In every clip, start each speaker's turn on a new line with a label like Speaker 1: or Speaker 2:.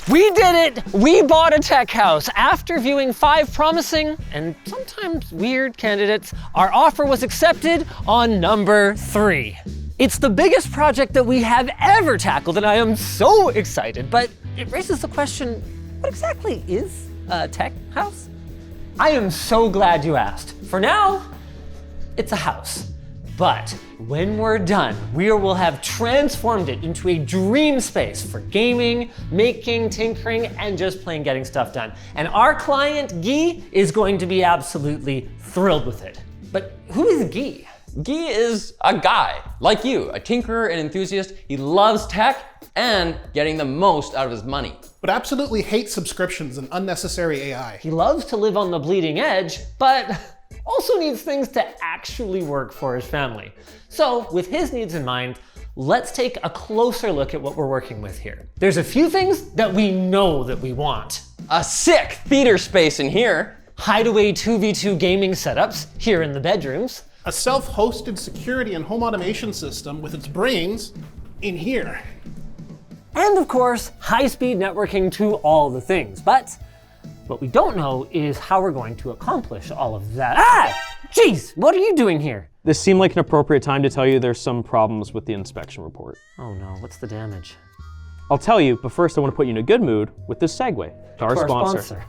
Speaker 1: We did it! We bought a tech house. After viewing 5 promising and sometimes weird candidates, our offer was accepted on number 3. It's the biggest project that we have ever tackled, and I am so excited, but it raises the question, what exactly is a tech house? I am so glad you asked. For now, it's a house. But when we're done, we will have transformed it into a dream space for gaming, making, tinkering, and just plain getting stuff done. And our client, Guy, is going to be absolutely thrilled with it. But who is Guy?
Speaker 2: Guy is a guy like you, a tinkerer and enthusiast. He loves tech and getting the most out of his money.
Speaker 3: But absolutely hates subscriptions and unnecessary AI.
Speaker 1: He loves to live on the bleeding edge, but also needs things to actually work for his family. So with his needs in mind, let's take a closer look at what we're working with here. There's a few things that we know that we want.
Speaker 2: A sick theater space in here.
Speaker 1: Hideaway 2v2 gaming setups here in the bedrooms.
Speaker 3: A self-hosted security and home automation system with its brains in here.
Speaker 1: And of course, high-speed networking to all the things. But what we don't know is how we're going to accomplish all of that. Jeez, what are you doing here?
Speaker 4: This seemed like an appropriate time to tell you there's some problems with the inspection report.
Speaker 1: Oh no, what's the damage?
Speaker 4: I'll tell you, but first I want to put you in a good mood with this segue to our sponsor.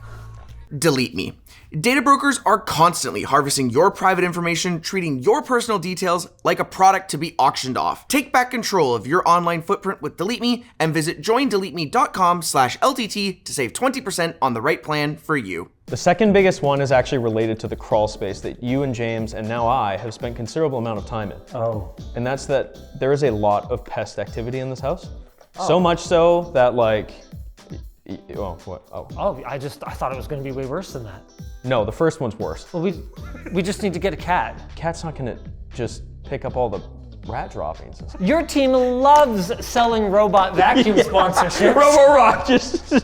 Speaker 5: Delete Me. Data brokers are constantly harvesting your private information, treating your personal details like a product to be auctioned off. Take back control of your online footprint with Delete Me and visit joindeleteme.com/LTT to save 20% on the right plan for you.
Speaker 4: The second biggest one is actually related to the crawl space that you and James and now I have spent considerable amount of time in.
Speaker 1: Oh.
Speaker 4: And that's that there is a lot of pest activity in this house. So much so that like,
Speaker 1: I thought it was gonna be way worse than that.
Speaker 4: No, the first one's worse.
Speaker 1: Well, we just need to get a cat.
Speaker 4: Cat's not gonna just pick up all the rat droppings and stuff.
Speaker 1: Your team loves selling robot vacuum sponsorships.
Speaker 4: Robo-Rock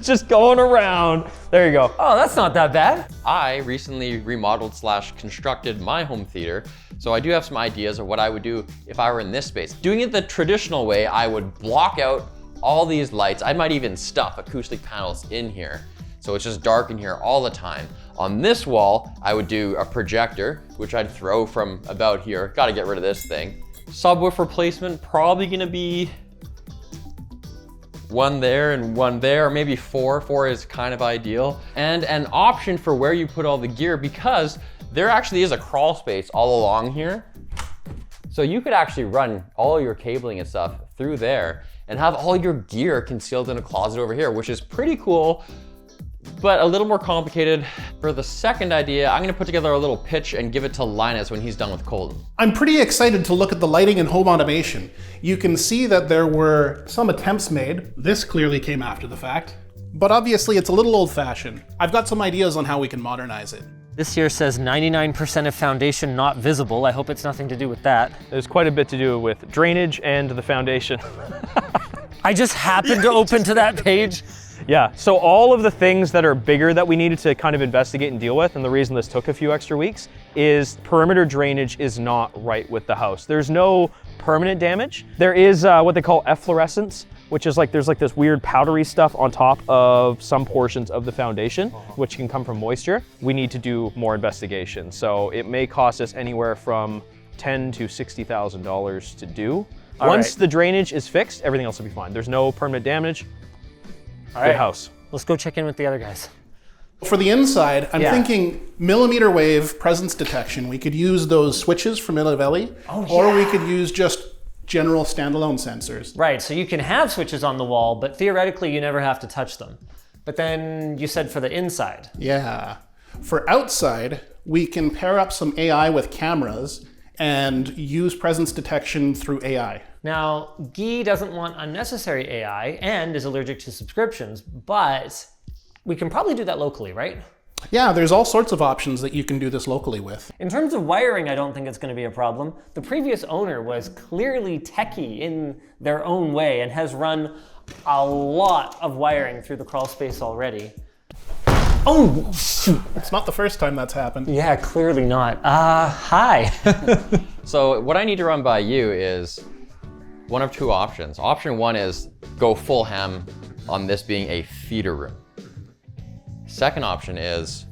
Speaker 4: just going around. There you go.
Speaker 1: Oh, that's not that bad.
Speaker 2: I recently remodeled / constructed my home theater, so I do have some ideas of what I would do if I were in this space. Doing it the traditional way, I would block out all these lights. I might even stuff acoustic panels in here, so it's just dark in here all the time. On this wall, I would do a projector, which I'd throw from about here. Gotta get rid of this thing. Subwoofer placement, probably gonna be one there and one there, or maybe 4. 4 is kind of ideal. And an option for where you put all the gear, because there actually is a crawl space all along here. So you could actually run all your cabling and stuff through there and have all your gear concealed in a closet over here, which is pretty cool, but a little more complicated. For the second idea, I'm gonna put together a little pitch and give it to Linus when he's done with Colton.
Speaker 3: I'm pretty excited to look at the lighting and home automation. You can see that there were some attempts made. This clearly came after the fact, but obviously it's a little old-fashioned. I've got some ideas on how we can modernize it.
Speaker 1: This here says 99% of foundation not visible. I hope it's nothing to do with that.
Speaker 4: There's quite a bit to do with drainage and the foundation.
Speaker 1: I just happened to open to that page.
Speaker 4: Yeah, so all of the things that are bigger that we needed to kind of investigate and deal with, and the reason this took a few extra weeks, is perimeter drainage is not right with the house. There's no permanent damage. There is what they call efflorescence, which is like, there's like this weird powdery stuff on top of some portions of the foundation, which can come from moisture. We need to do more investigation. So it may cost us anywhere from $10,000 to $60,000 to do. Once the drainage is fixed, everything else will be fine. There's no permanent damage. Good house.
Speaker 1: Let's go check in with the other guys.
Speaker 3: For the inside, I'm thinking millimeter wave presence detection. We could use those switches from Millivelli, or we could use just general standalone sensors.
Speaker 1: Right, so you can have switches on the wall, but theoretically you never have to touch them. But then you said for the inside.
Speaker 3: Yeah. For outside, we can pair up some AI with cameras and use presence detection through AI.
Speaker 1: Now, Guy doesn't want unnecessary AI and is allergic to subscriptions, but we can probably do that locally, right?
Speaker 3: Yeah, there's all sorts of options that you can do this locally with.
Speaker 1: In terms of wiring, I don't think it's going to be a problem. The previous owner was clearly techie in their own way and has run a lot of wiring through the crawl space already. Oh, shoot.
Speaker 3: It's not the first time that's happened.
Speaker 1: Yeah, clearly not. Hi.
Speaker 2: So what I need to run by you is one of two options. Option one is go full ham, on this being a feeder room. Second option is,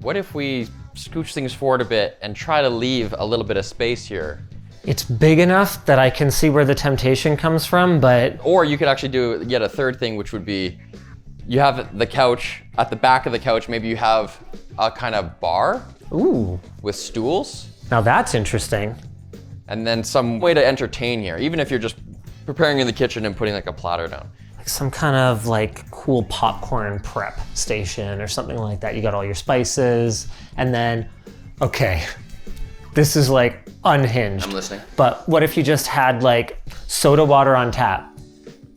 Speaker 2: what if we scooch things forward a bit and try to leave a little bit of space here?
Speaker 1: It's big enough that I can see where the temptation comes from, but...
Speaker 2: Or you could actually do yet a third thing, which would be, you have the couch, at the back of the couch, maybe you have a kind of bar.
Speaker 1: Ooh.
Speaker 2: With stools.
Speaker 1: Now that's interesting.
Speaker 2: And then some way to entertain here, even if you're just preparing in the kitchen and putting like a platter down.
Speaker 1: Like some kind of like cool popcorn prep station or something like that. You got all your spices, and then, okay, this is like unhinged.
Speaker 2: I'm listening.
Speaker 1: But what if you just had like soda water on tap?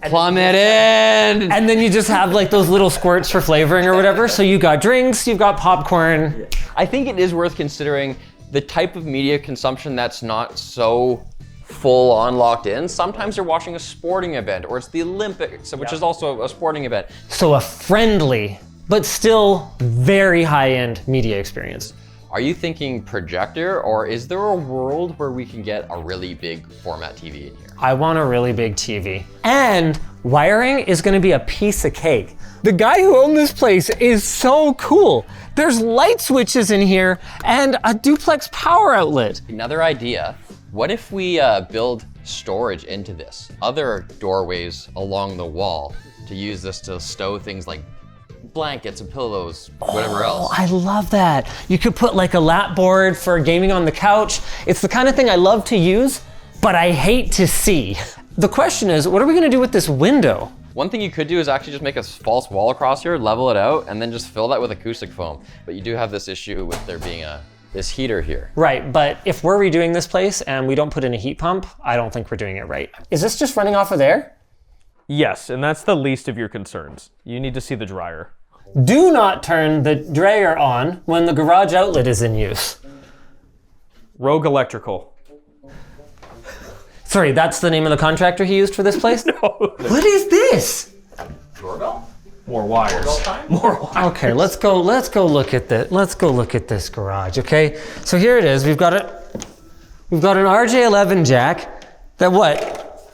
Speaker 2: Plumb it in!
Speaker 1: And then you just have like those little squirts for flavoring or whatever. So you got drinks, you've got popcorn.
Speaker 2: I think it is worth considering the type of media consumption that's not so full on locked in. Sometimes you're watching a sporting event, or it's the Olympics, which is also a sporting event.
Speaker 1: So a friendly, but still very high-end media experience.
Speaker 2: Are you thinking projector, or is there a world where we can get a really big format TV in here?
Speaker 1: I want a really big TV. And wiring is gonna be a piece of cake. The guy who owned this place is so cool. There's light switches in here and a duplex power outlet.
Speaker 2: Another idea, what if we build storage into this? Other doorways along the wall to use this to stow things like blankets and pillows, whatever else.
Speaker 1: I love that. You could put like a lap board for gaming on the couch. It's the kind of thing I love to use, but I hate to see. The question is, what are we gonna do with this window?
Speaker 2: One thing you could do is actually just make a false wall across here, level it out, and then just fill that with acoustic foam. But you do have this issue with there being this heater here.
Speaker 1: Right, but if we're redoing this place and we don't put in a heat pump, I don't think we're doing it right. Is this just running off of there?
Speaker 4: Yes, and that's the least of your concerns. You need to see the dryer.
Speaker 1: Do not turn the dryer on when the garage outlet is in use.
Speaker 4: Rogue Electrical.
Speaker 1: Sorry, that's the name of the contractor he used for this place?
Speaker 4: No.
Speaker 1: What is this?
Speaker 2: Doorbell?
Speaker 4: More wires. More wires.
Speaker 1: Okay, let's go look at this. Let's go look at this garage, okay? So here it is. We've got an RJ11 jack that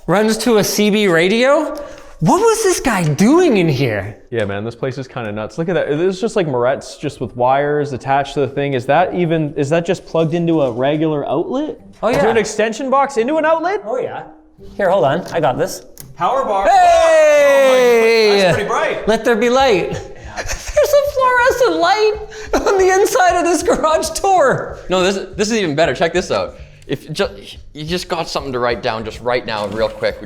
Speaker 1: runs to a CB radio? What was this guy doing in here?
Speaker 4: Yeah, man, this place is kind of nuts. Look at that. This is just like morettes, just with wires attached to the thing. Is that just plugged into a regular outlet?
Speaker 1: Oh, yeah.
Speaker 4: Is there an extension box into an outlet?
Speaker 1: Oh yeah. Here, hold on, I got this.
Speaker 4: Power bar.
Speaker 1: Hey!
Speaker 4: Oh, that's pretty bright.
Speaker 1: Let there be light. There's a fluorescent light on the inside of this garage door.
Speaker 2: No, this is even better. Check this out. If you just got something to write down just right now, real quick.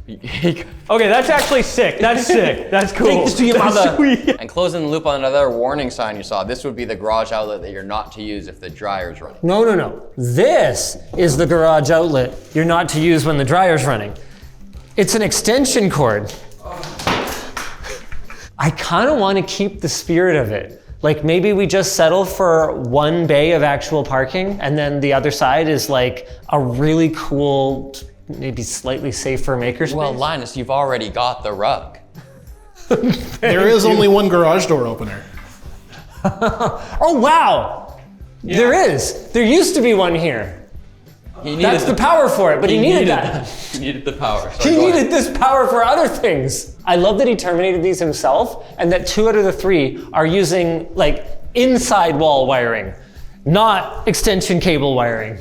Speaker 4: Okay, that's actually sick. That's sick. That's cool.
Speaker 2: Take this to your mother.
Speaker 4: Sweet.
Speaker 2: And closing the loop on another warning sign you saw. This would be the garage outlet that you're not to use if the dryer's running.
Speaker 1: No. This is the garage outlet you're not to use when the dryer's running. It's an extension cord. I kind of want to keep the spirit of it. Like maybe we just settle for one bay of actual parking and then the other side is like a really cool, maybe slightly safer makerspace.
Speaker 2: Well, Linus, you've already got the rug.
Speaker 3: There is only one garage door opener.
Speaker 1: Oh, wow. Yeah. There used to be one here. That's the power for it, but he needed that.
Speaker 2: He needed the power.
Speaker 1: He needed this power for other things. I love that he terminated these himself and that 2 out of the 3 are using like inside wall wiring, not extension cable wiring.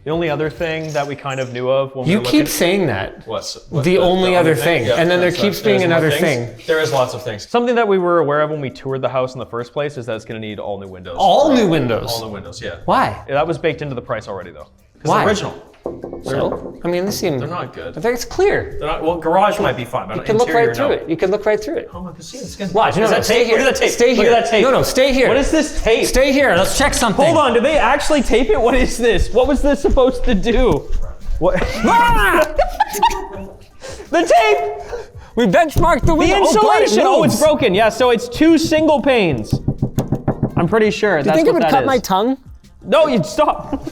Speaker 4: The only other thing that we kind of knew of when we were looking...
Speaker 1: You keep saying that.
Speaker 6: What's
Speaker 1: the only other thing.
Speaker 6: Yeah,
Speaker 1: and then there keeps being another thing.
Speaker 6: There is lots of things.
Speaker 4: Something that we were aware of when we toured the house in the first place is that it's going to need all new windows.
Speaker 1: All new windows?
Speaker 6: All new windows, yeah.
Speaker 1: Why?
Speaker 4: That was baked into the price already, though.
Speaker 1: Why?
Speaker 6: They're original.
Speaker 1: So, I mean, this seems...
Speaker 6: They're not good.
Speaker 1: I think it's clear.
Speaker 6: They're not, well, garage might be fine, but
Speaker 1: You can look
Speaker 6: interior,
Speaker 1: right through
Speaker 6: no.
Speaker 1: it. You can look right through it.
Speaker 6: Oh my God, see, it's good.
Speaker 1: Watch, no,
Speaker 6: that
Speaker 1: stay
Speaker 6: tape?
Speaker 1: here.
Speaker 6: Look at that tape.
Speaker 1: Stay here.
Speaker 6: Look at that tape.
Speaker 1: No, stay here.
Speaker 4: What is this tape?
Speaker 1: Stay here. Let's check something.
Speaker 4: Hold on, did they actually tape it? What is this? What was this supposed to do? What?
Speaker 1: Ah!
Speaker 4: The tape!
Speaker 1: We benchmarked the window.
Speaker 4: The insulation!
Speaker 1: Oh,
Speaker 4: it's broken. Yeah, so it's 2 single panes. I'm pretty sure
Speaker 1: Do you
Speaker 4: that's
Speaker 1: think it
Speaker 4: what
Speaker 1: would
Speaker 4: that
Speaker 1: cut
Speaker 4: is.
Speaker 1: my tongue?
Speaker 4: No, you'd stop.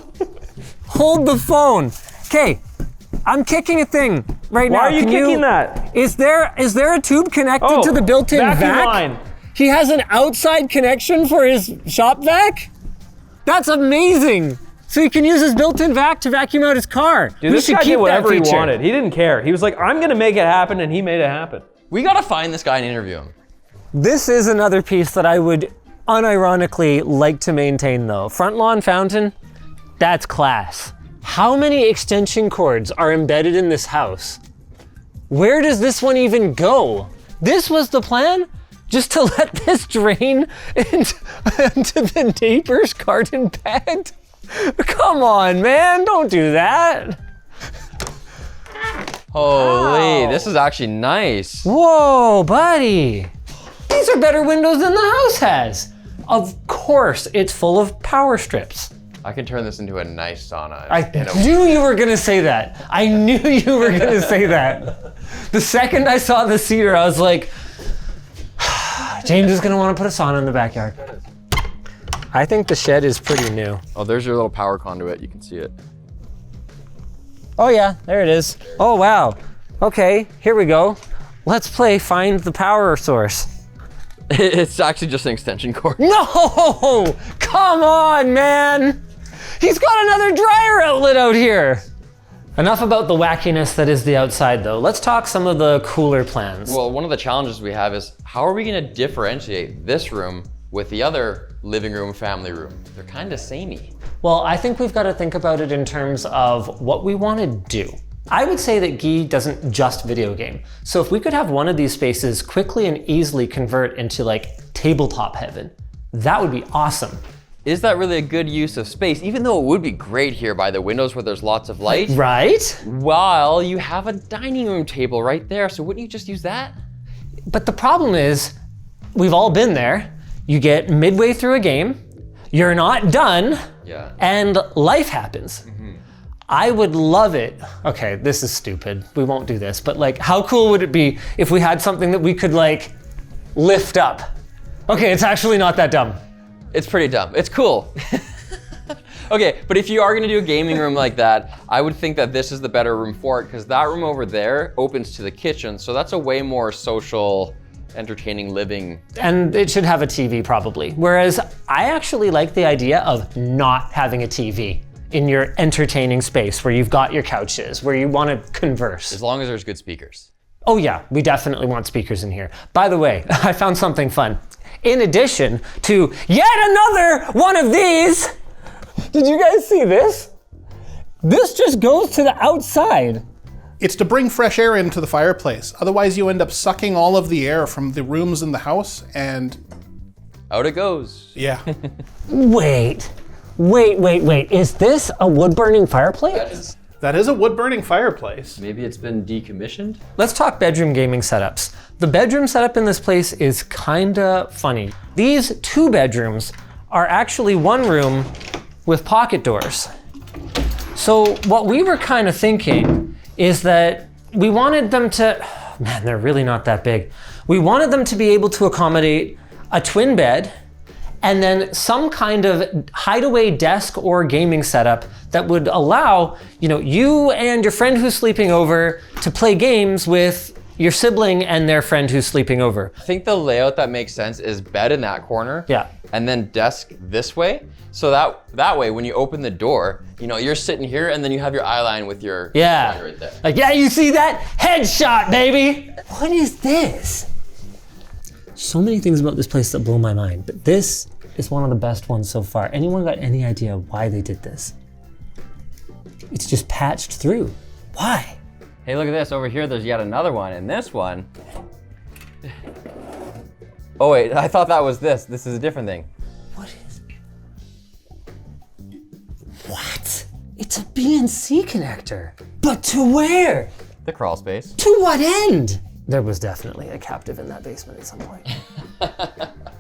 Speaker 1: Hold the phone. Okay, I'm kicking a thing right now.
Speaker 4: Why are you
Speaker 1: Can
Speaker 4: kicking that?
Speaker 1: Is there a tube connected to the built-in
Speaker 4: vacuum
Speaker 1: vac?
Speaker 4: line.
Speaker 1: He has an outside connection for his shop vac? That's amazing. so he can use his built-in vac to vacuum out his car.
Speaker 4: Dude, this guy did whatever he wanted. He didn't care. He was like, I'm gonna make it happen, and he made it happen.
Speaker 2: We gotta find this guy and interview him.
Speaker 1: This is another piece that I would unironically like to maintain though. Front lawn fountain, that's class. How many extension cords are embedded in this house? Where does this one even go? This was the plan? Just to let this drain into the neighbor's garden bed? Come on, man, don't do that.
Speaker 2: Holy, this is actually nice.
Speaker 1: Whoa, buddy. These are better windows than the house has. Of course, it's full of power strips.
Speaker 2: I can turn this into a nice sauna.
Speaker 1: I knew you were gonna say that. I knew you were gonna say that. The second I saw the cedar, I was like, James is gonna wanna put a sauna in the backyard. I think the shed is pretty new.
Speaker 2: Oh, there's your little power conduit. You can see it.
Speaker 1: Oh yeah, there it is. Oh wow. Okay, here we go. Let's play Find the Power Source.
Speaker 2: It's actually just an extension cord.
Speaker 1: No! Come on, man! He's got another dryer outlet out here. Enough about the wackiness that is the outside though. Let's talk some of the cooler plans.
Speaker 2: Well, one of the challenges we have is how are we gonna differentiate this room with the other living room, family room? They're kind of samey.
Speaker 1: Well, I think we've got to think about it in terms of what we want to do. I would say that Guy doesn't just video game. So if we could have one of these spaces quickly and easily convert into like tabletop heaven, that would be awesome.
Speaker 2: Is that really a good use of space? Even though it would be great here by the windows where there's lots of light.
Speaker 1: Right?
Speaker 2: While you have a dining room table right there, so wouldn't you just use that?
Speaker 1: But the problem is, we've all been there. You get midway through a game, you're not done,
Speaker 2: Yeah.
Speaker 1: and life happens. I would love it. Okay, this is stupid. We won't do this, but like, how cool would it be if we had something that we could like lift up? Okay, it's actually not that dumb.
Speaker 2: It's pretty dumb. It's cool. Okay, but if you are gonna do a gaming room like that, I would think that this is the better room for it because that room over there opens to the kitchen. So that's a way more social, entertaining living.
Speaker 1: And it should have a TV probably. Whereas I actually like the idea of not having a TV in your entertaining space where you've got your couches, where you want to converse.
Speaker 2: As long as there's good speakers.
Speaker 1: Oh yeah, we definitely want speakers in here. By the way, I found something fun. In addition to yet another one of these, did you guys see this? This just goes to the outside.
Speaker 3: It's to bring fresh air into the fireplace. Otherwise you end up sucking all of the air from the rooms in the house and...
Speaker 2: Out it goes.
Speaker 3: yeah.
Speaker 1: Wait. Is this a wood-burning fireplace?
Speaker 3: That is a wood-burning fireplace.
Speaker 2: Maybe it's been decommissioned?
Speaker 1: Let's talk bedroom gaming setups. The bedroom setup in this place is kinda funny. These two bedrooms are actually one room with pocket doors. So what we were kind of thinking is that we wanted them to, man, they're really not that big. We wanted them to be able to accommodate a twin bed and then some kind of hideaway desk or gaming setup that would allow, you and your friend who's sleeping over to play games with your sibling and their friend who's sleeping over.
Speaker 2: I think the layout that makes sense is bed in that corner.
Speaker 1: Yeah.
Speaker 2: And then desk this way. So that way, when you open the door, you're sitting here and then you have your eye line with your
Speaker 1: Yeah.
Speaker 2: right there.
Speaker 1: Like, yeah, you see that? Headshot, baby. What is this? So many things about this place that blow my mind, but this is one of the best ones so far. Anyone got any idea why they did this? It's just patched through. Why?
Speaker 2: Hey, look at this. Over here, there's yet another one. And this one... Oh, wait. I thought that was this. This is a different thing.
Speaker 1: What? It's a BNC connector. But to where?
Speaker 2: The crawl space.
Speaker 1: To what end? There was definitely a captive in that basement at some point.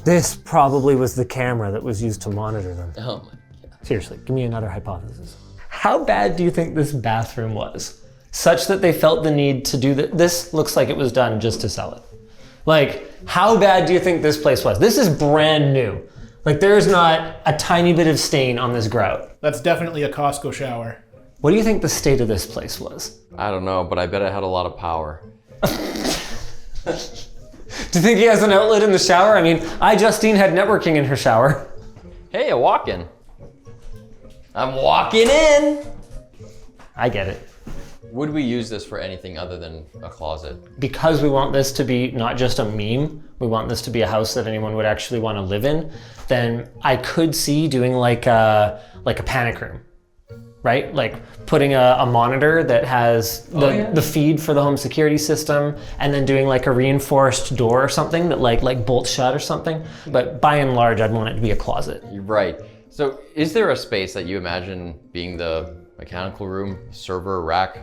Speaker 1: This probably was the camera that was used to monitor them.
Speaker 2: Oh my God.
Speaker 1: Seriously, give me another hypothesis. How bad do you think this bathroom was? Such that they felt the need to do that. This looks like it was done just to sell it. Like, how bad do you think this place was? This is brand new. Like, there's not a tiny bit of stain on this grout.
Speaker 3: That's definitely a Costco shower.
Speaker 1: What do you think the state of this place was?
Speaker 2: I don't know, but I bet it had a lot of power.
Speaker 1: Do you think he has an outlet in the shower? I mean, Justine had networking in her shower.
Speaker 2: Hey, a walk-in. I'm walking in.
Speaker 1: I get it.
Speaker 2: Would we use this for anything other than a closet?
Speaker 1: Because we want this to be not just a meme, we want this to be a house that anyone would actually want to live in, then I could see doing like a panic room, right? Like putting a monitor that has the feed for the home security system, and then doing like a reinforced door or something that like bolts shut or something. But by and large, I'd want it to be a closet.
Speaker 2: You're right. So is there a space that you imagine being the mechanical room, server rack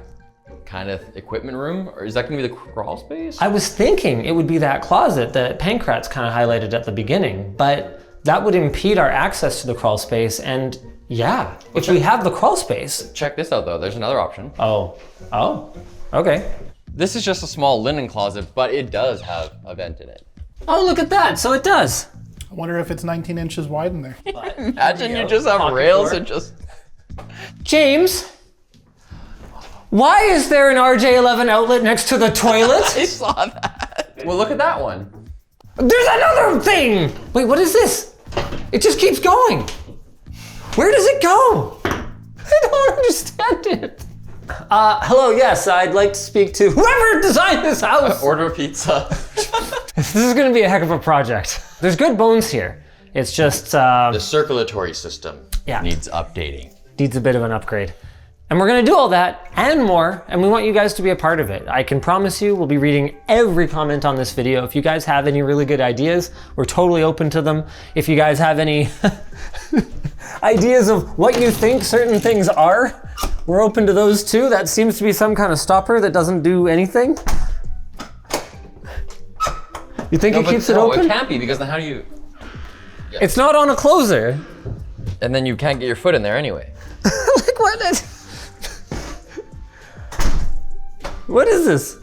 Speaker 2: kind of equipment room? Or is that gonna be the crawl space?
Speaker 1: I was thinking it would be that closet that Pankratz kind of highlighted at the beginning, but that would impede our access to the crawl space. And yeah, if we have the crawl space.
Speaker 2: Check this out though, there's another option.
Speaker 1: Oh, okay.
Speaker 2: This is just a small linen closet, but it does have a vent in it.
Speaker 1: Oh, look at that, so it does.
Speaker 3: I wonder if it's 19 inches wide in there.
Speaker 2: Imagine you just have rails and just...
Speaker 1: James, why is there an RJ11 outlet next to the toilet?
Speaker 2: I saw that. Well, look at that one.
Speaker 1: There's another thing! Wait, what is this? It just keeps going. Where does it go? I don't understand it. Hello, yes, I'd like to speak to whoever designed this house.
Speaker 2: Order pizza.
Speaker 1: This is gonna be a heck of a project. There's good bones here. It's just,
Speaker 2: The circulatory system needs updating.
Speaker 1: Needs a bit of an upgrade. And we're gonna do all that and more, and we want you guys to be a part of it. I can promise you we'll be reading every comment on this video. If you guys have any really good ideas, we're totally open to them. If you guys have any ideas of what you think certain things are, we're open to those too. That seems to be some kind of stopper that doesn't do anything. You think it keeps it open?
Speaker 2: It can't be, because then how do you...
Speaker 1: It's not on a closer.
Speaker 2: And then you can't get your foot in there anyway.
Speaker 1: Like what is this?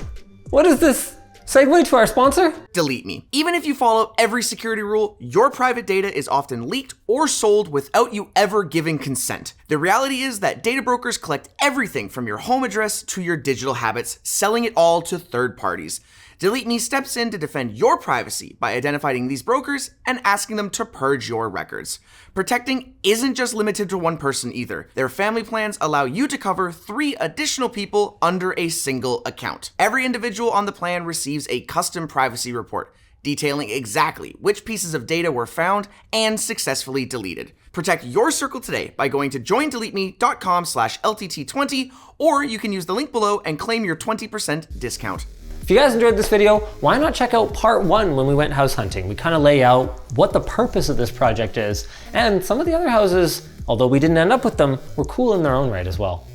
Speaker 1: What is this? Segue to our sponsor?
Speaker 5: Delete Me. Even if you follow every security rule, your private data is often leaked or sold without you ever giving consent. The reality is that data brokers collect everything from your home address to your digital habits, selling it all to third parties. Delete Me steps in to defend your privacy by identifying these brokers and asking them to purge your records. Protecting isn't just limited to one person either. Their family plans allow you to cover 3 additional people under a single account. Every individual on the plan receives a custom privacy report detailing exactly which pieces of data were found and successfully deleted. Protect your circle today by going to joindeleteme.com/LTT20, or you can use the link below and claim your 20% discount.
Speaker 1: If you guys enjoyed this video, why not check out part 1 when we went house hunting? We kind of lay out what the purpose of this project is, and some of the other houses, although we didn't end up with them, were cool in their own right as well.